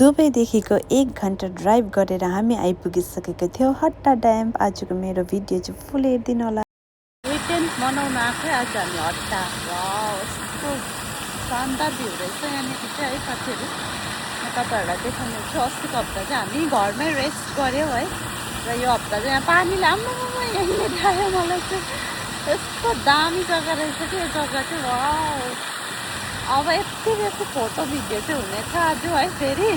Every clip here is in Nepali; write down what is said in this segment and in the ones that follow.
दुबईदेखिको 1 घन्टा ड्राइभ गरेर हामी आइपुगिसकेका थियौँ हट्टा ड्याम। आजको मेरो भिडियो चाहिँ फुल हेरिदिनु होला। विकेन्ड मनाउन आएको आज हामी हट्टा। वाउ, यस्तो शानदार भ्यू रहेछ यहाँनिर चाहिँ है साथीहरू। म तपाईँहरूलाई देखाउने छु। अस्तिको हप्ता चाहिँ हामी घरमै रेस्ट गऱ्यौँ है, र यो हप्ता चाहिँ यहाँ पानी लामो यहीँनिर आयो। मलाई चाहिँ यस्तो दामी जग्गा रहेछ कि यो जग्गा चाहिँ। वाउ, अब यति बेसी फोटो भिडियो चाहिँ हुनेछ आज है। फेरि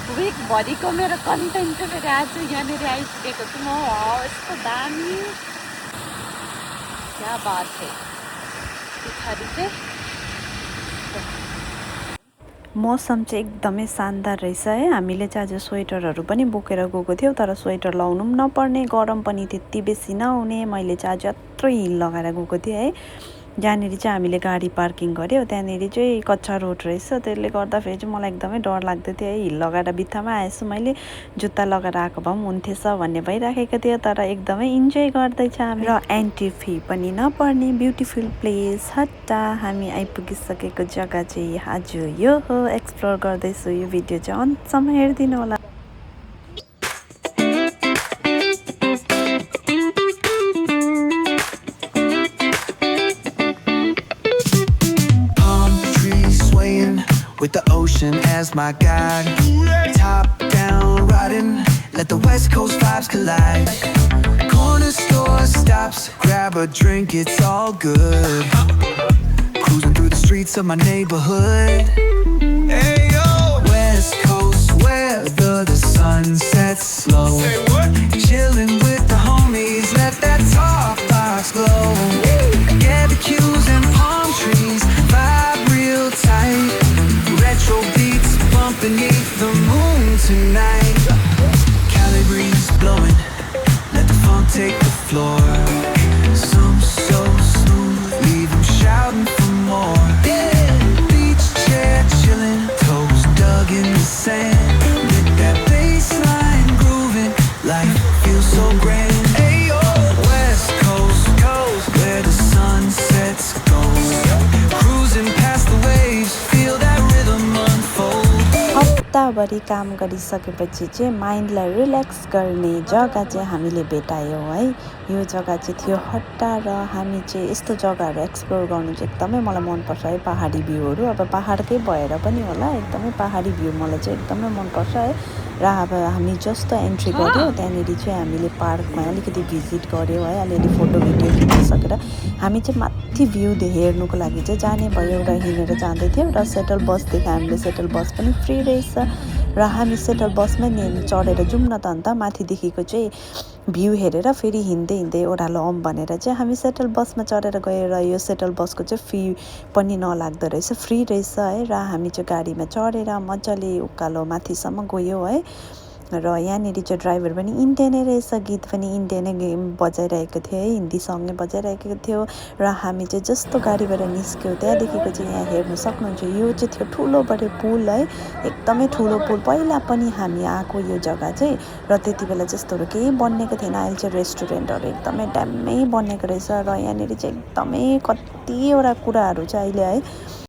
विकभरिको मेरो कन्टेन्ट चाहिँ फेरि आज यहाँनिर आइसकेको छु म। यस्तो दामी, क्या बात है। पछाडि चाहिँ मौसम चाहिँ एकदमै शानदार रहेछ है। हामीले चाहिँ आज स्वेटरहरू पनि बोकेर गएको थियौँ, तर स्वेटर लाउनु पनि नपर्ने, गरम पनि त्यति बेसी नहुने। मैले चाहिँ आज यत्रो हिल लगाएर गएको थिएँ है। जहाँनिर चाहिँ हामीले गाडी पार्किङ गऱ्यौँ त्यहाँनिर चाहिँ कच्चा रोड रहेछ, त्यसले गर्दाखेरि चाहिँ मलाई एकदमै डर लाग्दै थियो है। हिल लगाएर बित्थामा आएछु मैले, जुत्ता लगाएर आएको भए पनि हुन्थेछ भन्ने भइराखेको थियो। तर एकदमै इन्जोय गर्दैछ हामी, र एन्ट्री फी पनि नपर्ने ब्युटिफुल प्लेस हट्टा। हामी आइपुगिसकेको जग्गा चाहिँ आज यो हो, एक्सप्लोर गर्दैछु। यो भिडियो चाहिँ अन्तसम्म हेरिदिनु होला। With the ocean as my guide, top down riding, let the west coast vibes collide. Corner store stops, grab a drink, it's all good. Cruising through the streets of my neighborhood. Hey yo, west coast weather, the sun sets slow. Say what? Chilling with the homies, let that top box glow. Barbecues and palm trees, vibe real tight. Retro beats bump beneath the moon tonight. Cali breeze blowing, let the funk take the floor. Some so smooth, leave them shouting for more. Beach chair chilling, toes dug in the sand. With that bass line grooving, life feels so grand. Ayo, west coast, where the sun sets gold. Cruising past the waves, feel that हप्ताभरि काम गरिसकेपछि चाहिँ माइन्डलाई रिल्याक्स गर्ने जग्गा चाहिँ हामीले भेटायौँ है। यो जग्गा चाहिँ थियो हट्टा, र हामी चाहिँ यस्तो जग्गाहरू एक्सप्लोर गर्नु चाहिँ एकदमै मलाई मनपर्छ है। पहाडी भ्यूहरू, अब पहाडकै भएर पनि होला, एकदमै पहाडी भ्यू मलाई चाहिँ एकदमै मनपर्छ है। र अब हामी जस्तो एन्ट्री गऱ्यौँ त्यहाँनिर चाहिँ हामीले पार्कमा अलिकति भिजिट गऱ्यौँ है। अलिअलि फोटो भिडियो खिचिसकेर हामी चाहिँ माथि भ्यू हेर्नुको लागि चाहिँ जाने भयो, र हिँडेर जाँदै थियौँ। र सेटल बस देख्यो हामीले, सेटल बस पनि फ्री रहेछ, र हामी सेटल बसमै चढेर जाउँ न त अन्त माथिदेखिको चाहिँ भ्यू हेरेर फेरि हिँड्दै हिँड्दै ओह्रालो आउँ भनेर चाहिँ हामी सेटल बसमा चढेर गयो। र यो सेटल बसको चाहिँ फी पनि नलाग्दो रहेछ, फ्री रहेछ है। र हामी चाहिँ गाडीमा चढेर मजाले उकालो माथिसम्म गयौँ है। र यहाँनिर चाहिँ ड्राइभर पनि इन्डियनै रहेछ, गीत पनि इन्डियनै बजाइरहेको थियो है, हिन्दी सङ्गै बजाइरहेको थियो। र हामी चाहिँ जस्तो गाडीबाट निस्क्यौँ त्यहाँदेखिको चाहिँ यहाँ हेर्नु सक्नुहुन्छ, यो चाहिँ थियो ठुलो बडे पुल है, एकदमै ठुलो पुल। पहिला पनि हामी आएको यो जग्गा चाहिँ, र त्यति बेला जस्तोहरू केही बनिएको थिएन। अहिले चाहिँ रेस्टुरेन्टहरू एकदमै ड्याम्मै बनिएको रहेछ, र यहाँनिर चाहिँ एकदमै कतिवटा कुराहरू चाहिँ अहिले है